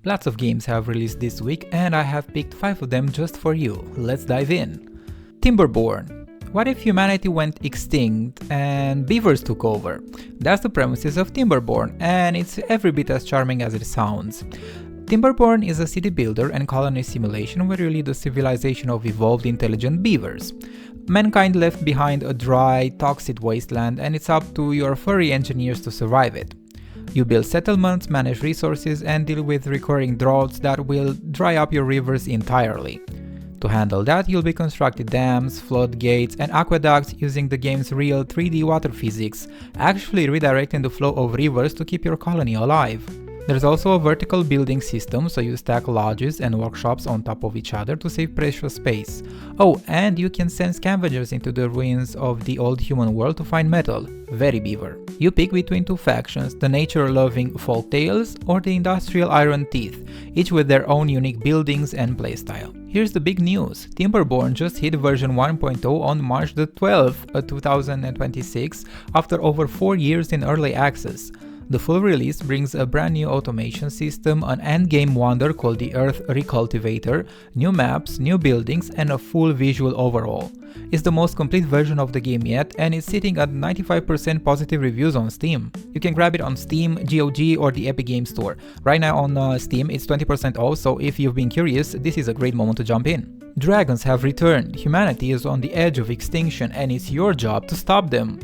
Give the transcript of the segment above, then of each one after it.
Lots of games have released this week and I have picked 5 of them just for you. Let's dive in. Timberborn. What if humanity went extinct and beavers took over? That's the premises of Timberborn, and it's every bit as charming as it sounds. Timberborn is a city builder and colony simulation where you lead a civilization of evolved intelligent beavers. Mankind left behind a dry, toxic wasteland, and it's up to your furry engineers to survive it. You build settlements, manage resources, and deal with recurring droughts that will dry up your rivers entirely. To handle that, you'll be constructing dams, floodgates, and aqueducts using the game's real 3D water physics, actually redirecting the flow of rivers to keep your colony alive. There's also a vertical building system, so you stack lodges and workshops on top of each other to save precious space. Oh, and you can send scavengers into the ruins of the old human world to find metal. Very beaver. You pick between 2 factions, the nature-loving Folktales or the industrial Iron Teeth, each with their own unique buildings and playstyle. Here's the big news. Timberborn just hit version 1.0 on March the 12th, 2026, after over 4 years in early access. The full release brings a brand new automation system, an endgame wonder called the Earth Recultivator, new maps, new buildings, and a full visual overhaul. It's the most complete version of the game yet, and it's sitting at 95% positive reviews on Steam. You can grab it on Steam, GOG, or the Epic Games Store. Right now on Steam it's 20% off, so if you've been curious, this is a great moment to jump in. Dragons have returned. Humanity is on the edge of extinction, and it's your job to stop them.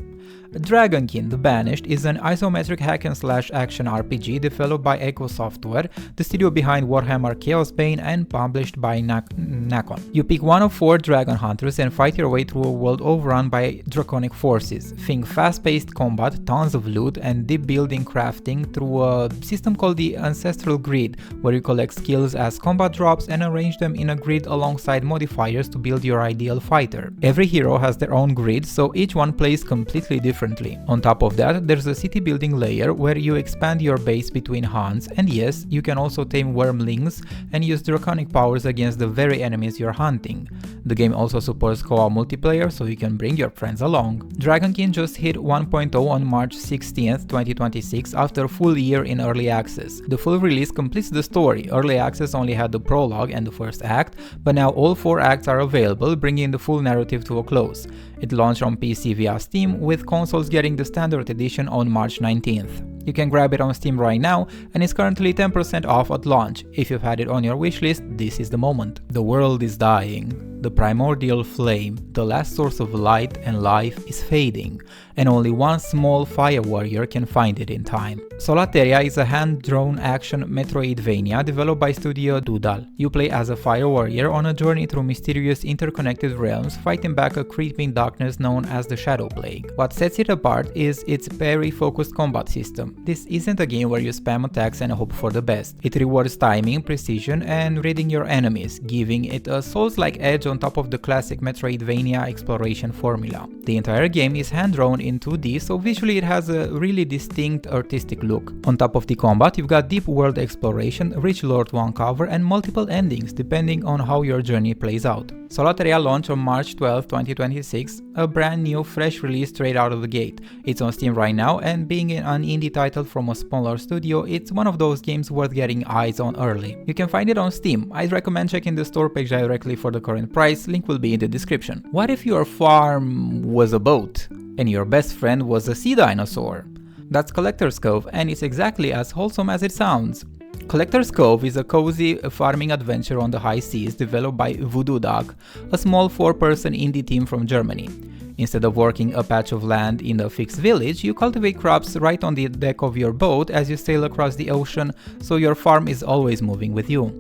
Dragonkin, the Banished, is an isometric hack-and-slash action RPG developed by Echo Software, the studio behind Warhammer Chaosbane, and published by Nacon. You pick one of 4 dragon hunters and fight your way through a world overrun by draconic forces. Think fast-paced combat, tons of loot, and deep building crafting through a system called the Ancestral Grid, where you collect skills as combat drops and arrange them in a grid alongside modifiers to build your ideal fighter. Every hero has their own grid, so each one plays completely different. On top of that, there's a city building layer where you expand your base between hunts, and yes, you can also tame wormlings and use draconic powers against the very enemies you're hunting. The game also supports co-op multiplayer, so you can bring your friends along. Dragonkin just hit 1.0 on March 16th, 2026 after a full year in early access. The full release completes the story. Early access only had the prologue and the first act, but now all 4 acts are available, bringing the full narrative to a close. It launched on PC via Steam, with consoles getting the standard edition on March 19th. You can grab it on Steam right now, and it's currently 10% off at launch. If you've had it on your wishlist, this is the moment. The world is dying. The primordial flame, the last source of light and life, is fading, and only one small fire warrior can find it in time. Solateria is a hand-drawn action Metroidvania developed by Studio Doodle. You play as a fire warrior on a journey through mysterious interconnected realms, fighting back a creeping darkness known as the Shadow Plague. What sets it apart is its parry-focused combat system. This isn't a game where you spam attacks and hope for the best. It rewards timing, precision, and reading your enemies, giving it a Souls-like edge on top of the classic Metroidvania exploration formula. The entire game is hand-drawn in 2D, so visually it has a really distinct artistic look. On top of the combat, you've got deep world exploration, rich lore to uncover, and multiple endings depending on how your journey plays out. Solateria launched on March 12, 2026, a brand new fresh release straight out of the gate. It's on Steam right now, and being an indie title from a smaller studio, it's one of those games worth getting eyes on early. You can find it on Steam. I'd recommend checking the store page directly for the current price, link will be in the description. What if your farm was a boat and your best friend was a sea dinosaur? That's Collector's Cove, and it's exactly as wholesome as it sounds. Collector's Cove is a cozy farming adventure on the high seas developed by Voodoo Duck, a small 4-person indie team from Germany. Instead of working a patch of land in a fixed village, you cultivate crops right on the deck of your boat as you sail across the ocean, so your farm is always moving with you.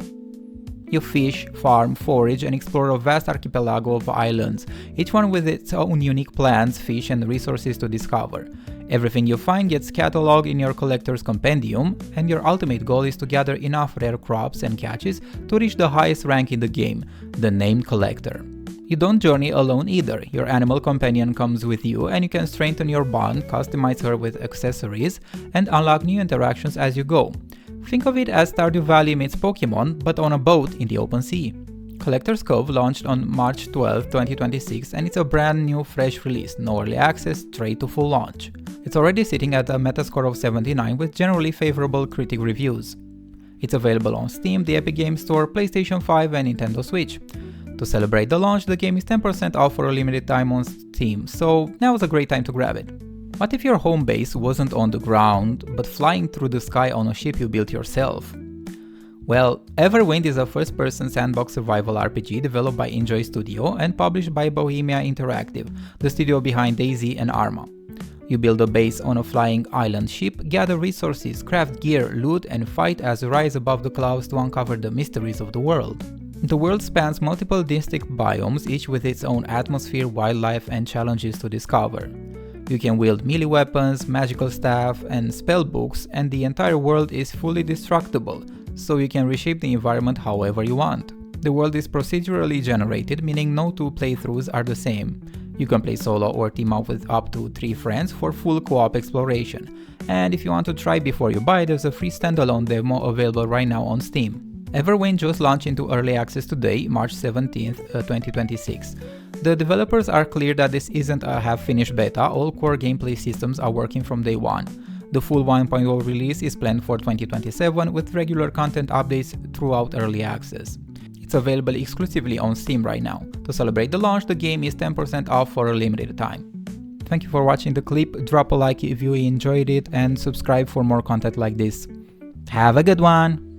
You fish, farm, forage, and explore a vast archipelago of islands, each one with its own unique plants, fish, and resources to discover. Everything you find gets catalogued in your collector's compendium, and your ultimate goal is to gather enough rare crops and catches to reach the highest rank in the game, the named collector. You don't journey alone either. Your animal companion comes with you, and you can strengthen your bond, customize her with accessories, and unlock new interactions as you go. Think of it as Stardew Valley meets Pokemon, but on a boat in the open sea. Collector's Cove launched on March 12, 2026, and it's a brand new fresh release, no early access, straight to full launch. It's already sitting at a Metascore of 79 with generally favorable critic reviews. It's available on Steam, the Epic Games Store, PlayStation 5 and Nintendo Switch. To celebrate the launch, the game is 10% off for a limited time on Steam, so now is a great time to grab it. What if your home base wasn't on the ground, but flying through the sky on a ship you built yourself? Well, Everwind is a first-person sandbox survival RPG developed by Enjoy Studio and published by Bohemia Interactive, the studio behind DayZ and Arma. You build a base on a flying island ship, gather resources, craft gear, loot, and fight as you rise above the clouds to uncover the mysteries of the world. The world spans multiple distinct biomes, each with its own atmosphere, wildlife, and challenges to discover. You can wield melee weapons, magical staff, and spell books, and the entire world is fully destructible, so you can reshape the environment however you want. The world is procedurally generated, meaning no two playthroughs are the same. You can play solo or team up with up to 3 friends for full co-op exploration. And if you want to try before you buy, there's a free standalone demo available right now on Steam. Everwind just launched into early access today, March 17th, 2026. The developers are clear that this isn't a half-finished beta, all core gameplay systems are working from day one. The full 1.0 release is planned for 2027 with regular content updates throughout early access. It's available exclusively on Steam right now. To celebrate the launch, the game is 10% off for a limited time. Thank you for watching the clip, drop a like if you enjoyed it and subscribe for more content like this. Have a good one!